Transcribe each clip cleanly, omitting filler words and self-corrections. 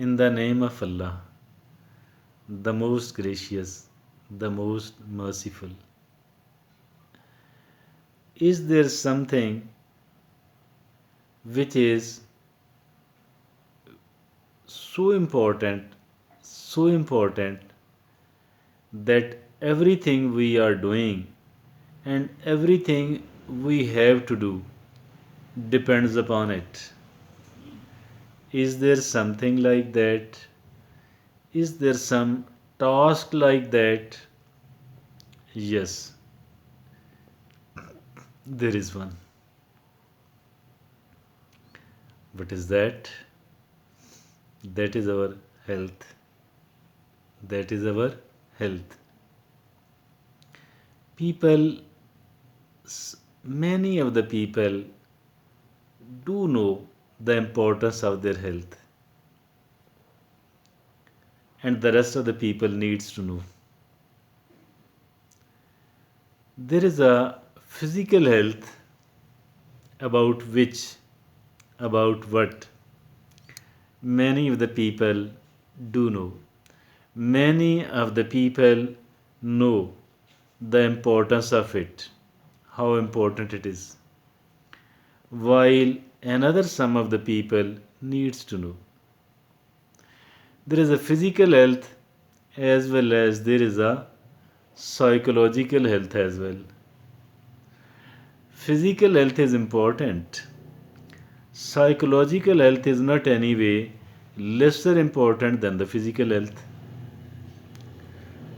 In the name of Allah, the most gracious, the most merciful. Is there something which is so important that everything we are doing and everything we have to do depends upon it? Is there something like that? Is there some task like that? Yes, there is one. What is that? That is our health. That is our health. People, many of the people do know the importance of their health, and the rest of the people needs to know. There is a physical health about which, about what many of the people do know. Many of the people know the importance of it, how important it is, while another some of the people needs to know. There is a physical health as well as there is a psychological health as well. Physical health is important. Psychological health is not anyway lesser important than the physical health.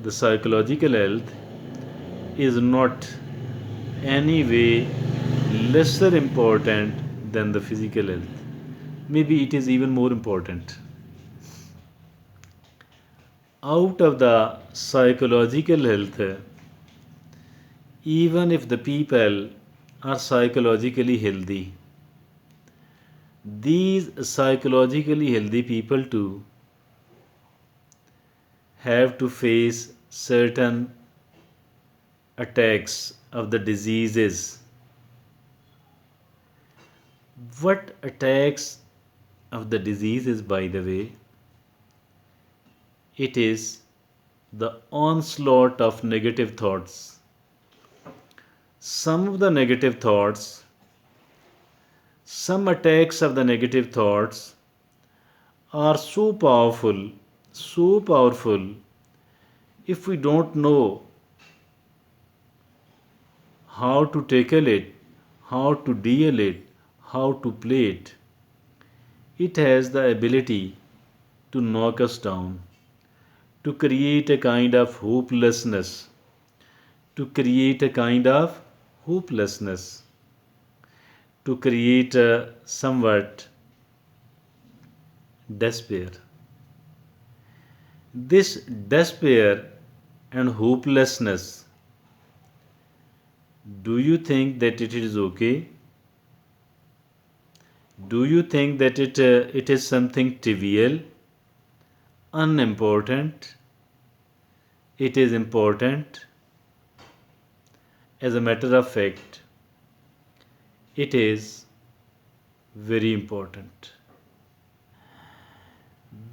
The psychological health is not anyway lesser important than the physical health. Maybe it is even more important. Out of the psychological health, even if the people are psychologically healthy, these psychologically healthy people too have to face certain attacks of the diseases. What attacks of the diseases, by the way? It is the onslaught of negative thoughts. Some of the negative thoughts, some attacks of the negative thoughts are so powerful, if we don't know how to tackle it, how to deal it, how to play it, it has the ability to knock us down, to create a kind of hopelessness, to create a kind of hopelessness, to create a somewhat despair. This despair and hopelessness, do you think that it is okay? Do you think that it is something trivial, unimportant? It is important. As a matter of fact, it is very important.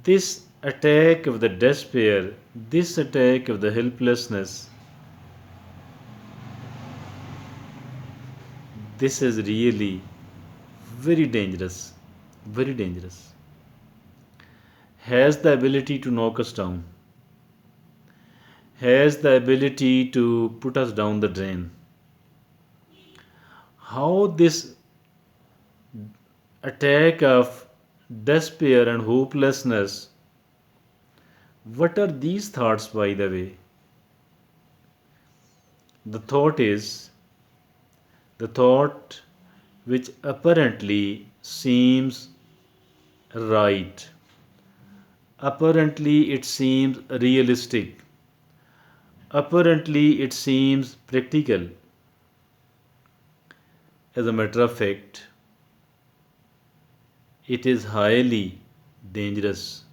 This attack of the despair, this attack of the helplessness, this is really very dangerous, very dangerous. Has the ability to knock us down, has the ability to put us down the drain. How this attack of despair and hopelessness, what are these thoughts, by the way? The thought is the thought which apparently seems right, apparently it seems realistic, apparently it seems practical. As a matter of fact, it is highly dangerous,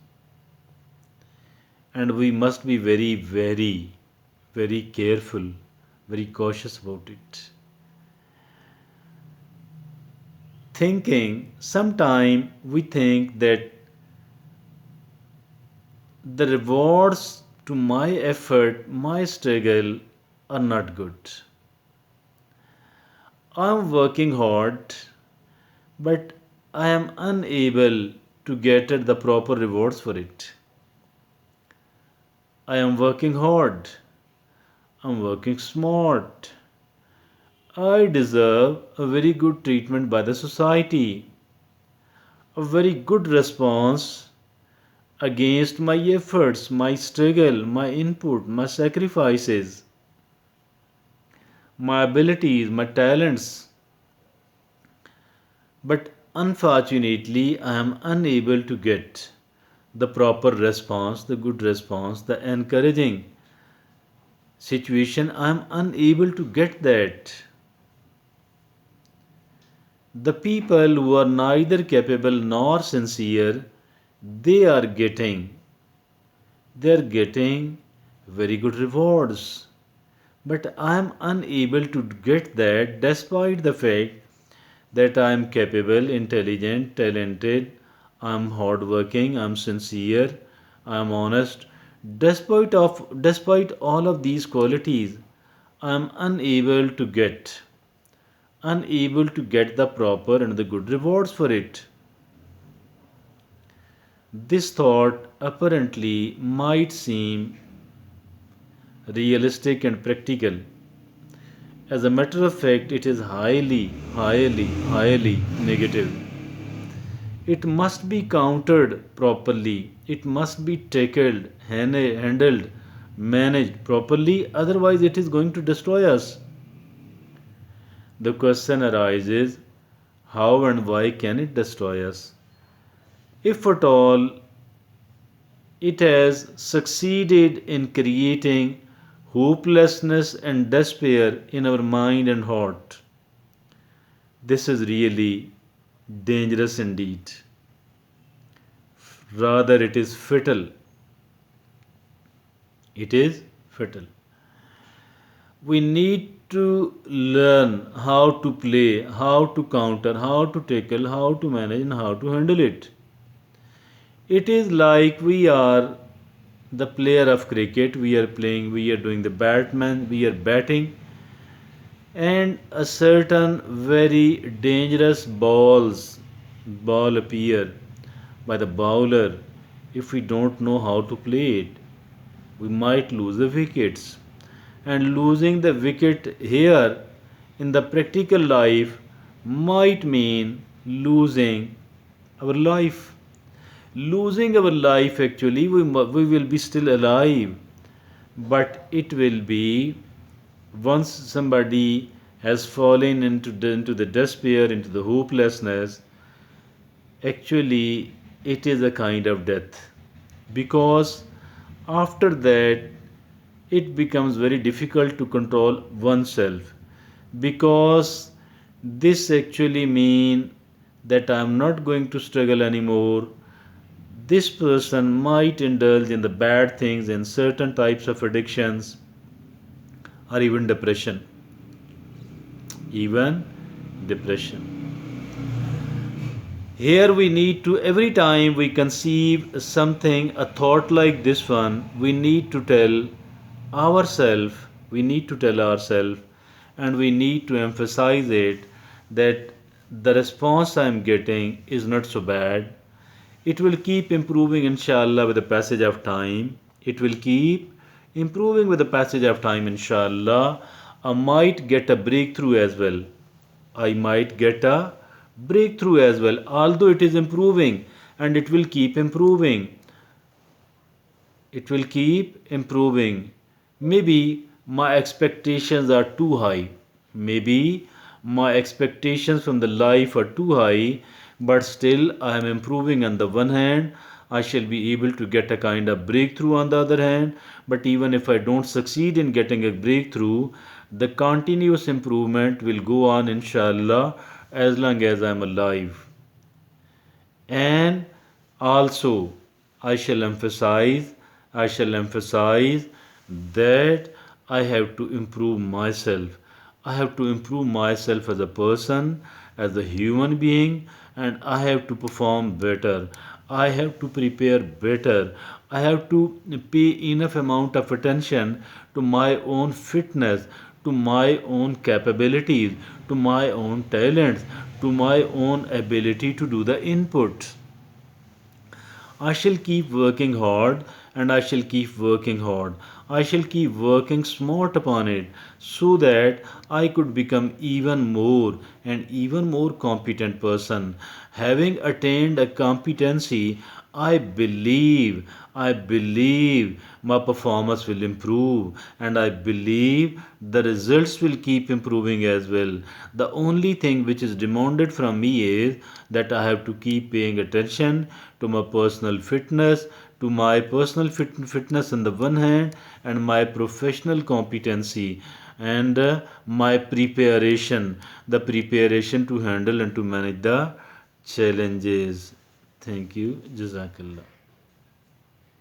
and we must be very, very, very careful, very cautious about it. Thinking, sometime we think that the rewards to my effort, my struggle are not good. I am working hard, but I am unable to get at the proper rewards for it. I am working hard. I'm working smart. I deserve a very good treatment by the society, a very good response against my efforts, my struggle, my input, my sacrifices, my abilities, my talents. But unfortunately, I am unable to get the proper response, the good response, the encouraging situation. I am unable to get that. The people who are neither capable nor sincere, they are getting very good rewards. But I am unable to get that despite the fact that I am capable, intelligent, talented, I am hardworking, I am sincere, I am honest. Despite all of these qualities, I am unable to get the proper and the good rewards for it. This thought apparently might seem realistic and practical. As a matter of fact, it is highly negative. It must be countered properly. It must be tackled, handled, managed properly, otherwise, it is going to destroy us. The question arises, how and why can it destroy us? If at all it has succeeded in creating hopelessness and despair in our mind and heart, this is really dangerous indeed. Rather, it is fatal. It is fatal. We need to learn how to play, how to counter, how to tackle, how to manage, and how to handle it. It is like we are the player of cricket, we are doing the batman, we are batting, and a certain very dangerous ball appear by the bowler. If we don't know how to play it, we might lose the wickets. And losing the wicket here in the practical life might mean losing our life. Losing our life, actually, we will be still alive, but it will be once somebody has fallen into the despair, into the hopelessness, actually, it is a kind of death. Because after that, it becomes very difficult to control oneself. Because this actually mean that I am not going to struggle anymore. This person might indulge in the bad things, in certain types of addictions, or even depression. Even depression. Here we need to, every time we conceive something, a thought like this one, we need to tell ourselves, and we need to emphasize it that the response I am getting is not so bad. It will keep improving, inshallah, with the passage of time. It will keep improving with the passage of time, inshallah. I might get a breakthrough as well. I might get a breakthrough as well, although it is improving, and it will keep improving. It will keep improving. Maybe my expectations are too high. Maybe my expectations from the life are too high, but still I am improving on the one hand. I shall be able to get a kind of breakthrough on the other hand. But even if I don't succeed in getting a breakthrough, the continuous improvement will go on, inshallah, as long as I am alive. And also, I shall emphasize, I shall emphasize that I have to improve myself. I have to improve myself as a person, as a human being, and I have to perform better. I have to prepare better. I have to pay enough amount of attention to my own fitness, to my own capabilities, to my own talents, to my own ability to do the input. I shall keep working hard and I shall keep working hard. I shall keep working smart upon it so that I could become even more and even more competent person. Having attained a competency, I believe my performance will improve and I believe the results will keep improving as well. The only thing which is demanded from me is that I have to keep paying attention to my personal fitness, to my personal fitness on the one hand, and my professional competency and my preparation, the preparation to handle and to manage the challenges. Thank you. Jazakallah.